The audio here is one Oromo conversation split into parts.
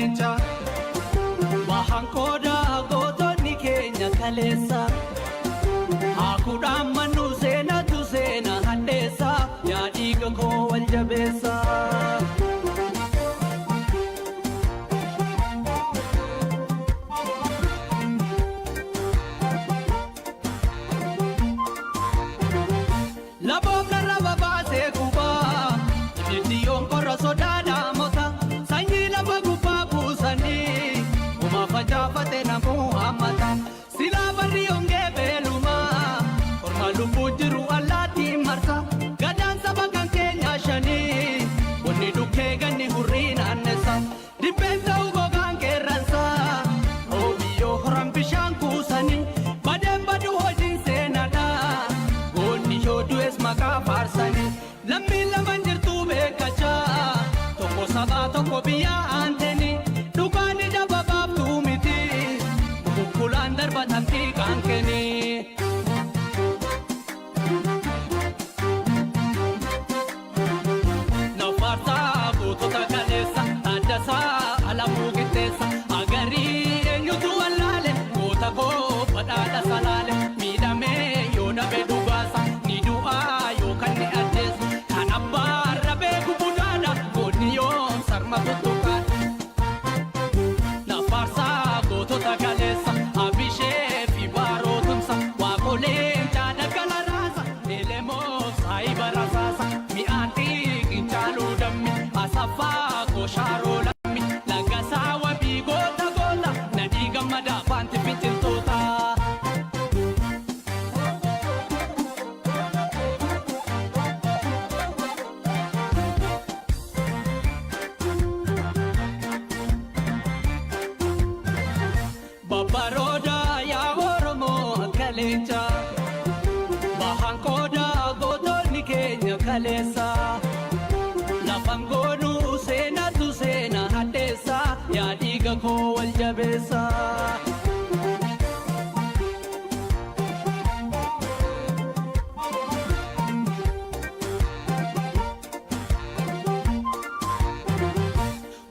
kaleenca bahan kooda gootonni keenya kaleessa hakuudhaan mannu seenatu seena hadheessa yaa dhiiga koo wal jabeessa. Laboof narraba baasee gubaa ibiddiyoon korra sodaadhaa mota sanyii lafa gubbaa buusanii kuma facaafate namuu hammata silaa barri hongee beelumaa korma lubbuu jiru allaattiin marsa gadaan saba kan keenya shanii wanni dhukkee ganni hurrii naannessa dibbeen ta'u gogaan qeerransa oobiyyoo horan bishaan kuusanii badeen badu hojiin seenadha goonni yoo du'es maqaa faarsanii lammiin laman jirtuu beekachaa tokko sabaa tokko biyyaa aanteni dhugaan ija babaabtuu miti bukkulaan darbatan xiiqaan kenni. Nafaarsaa gootota kaleessa taaddasaa alamuu qixxeessa agarii eenyutu wallaale goota koo badhaadha salaale miidhamee yoo dhabe dhugaasa ni du'aa yookaan ni ajjeessa kan abbaan rabee gubudhaadha goonni yoom sarma tuttuqaadha. Nafaarsaa gootota kaleessa abishee fi baarootumsa waaqoleen jaada galaraasa elemoo saayiba rasaasa mi'aan xiiqin caaluu dammi asaffaa kooshaaroo lammi lagasaa wabii goota goota nadhii gammadaa faanti biqiltoota. Babbaroota yaa Oromoo kaleenca bahan kooda gootonni keenya kaleessa lafan goonuu seenatu seena hadheessa yaa dhiiga koo wal jabeessa.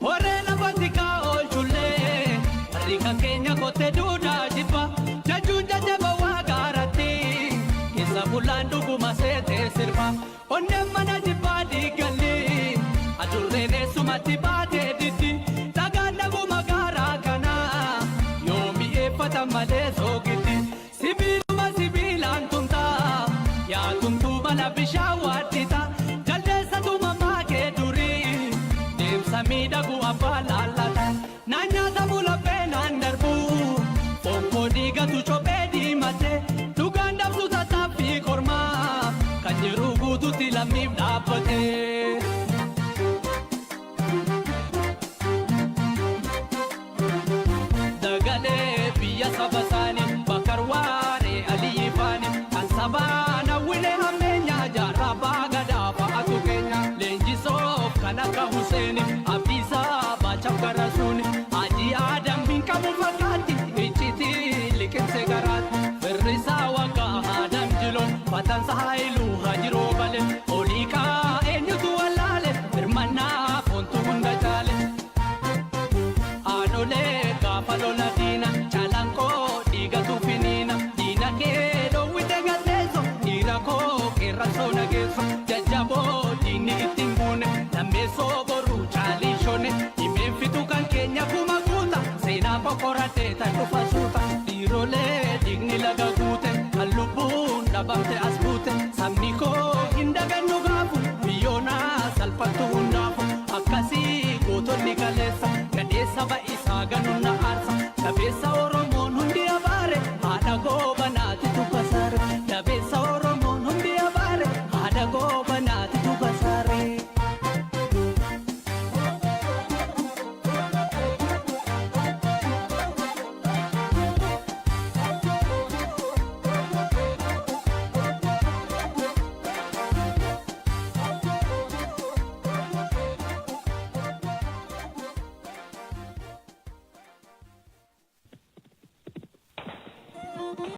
Horee lafatti kaa oolchullee harrika keenya kottee duudhaa jibba jajuun jajjaba waa gaaratti keessa bulaan dhuguma seetee sirba onneen mana jibbaa diigalli adurreen eessumatti baatee diddi dhagaan naguma gaaraa kana yoo mi'eeffatan malee soogitti sibiiluma sibiilaan tumtaa yaa tumtuu mana bishaan waaddita jaldeessatu mamaa kee durii deemsa miidhagu abbaan laallata naan nyaatamu laphee naan darbu fonkoo dhiigatu cophee diimate dhugaan dabsu tattaaffii kormaa kan jiru guututti lammiif dhaabbate. Dagalee biyya saba isaanii Bakar Waaree Aliyyi Faanii kan sabaan hawwilee hammeenyaa jaarraa baagadaa fa'atu keenya leenjisoof kan akka Huseeni Abdiisaa Baachaaf Garasuuni Hajii Aadam hin qabu fakkaatti iccitii liqimse garaatti firrisaa waggaa Aadam Jiloon Fatansa Haayiluu Hajiroo Bale Oliiqaa eenyutu wallaale hirmannaa foontu hunda caale. Aanolee gaafa lola diina calankoo dhiigatu finiina diina kee dhoowwite galteesso dhiira koo qeerransoo nageesso jajjaboo diinni ittiin buune lammeessoo boruu caaliishone himeen fitu kan keenya kuma guuta seenaa boqoratee tan dhufa suuta dhiirolee dhiigni laga guute kan lubbuun dhabamte as buute sabni koo hin dagannu gaafu biyyoonaa salphattu hundaafu akkasii gootonni kaleessa gadheessa ba'isaa ganuun na aarsa dabeessa Oromoon hundi abaare haadha goobanaati tukasaare dabeessa Oromoon hundi abaare haadha goobanaati tukasaare.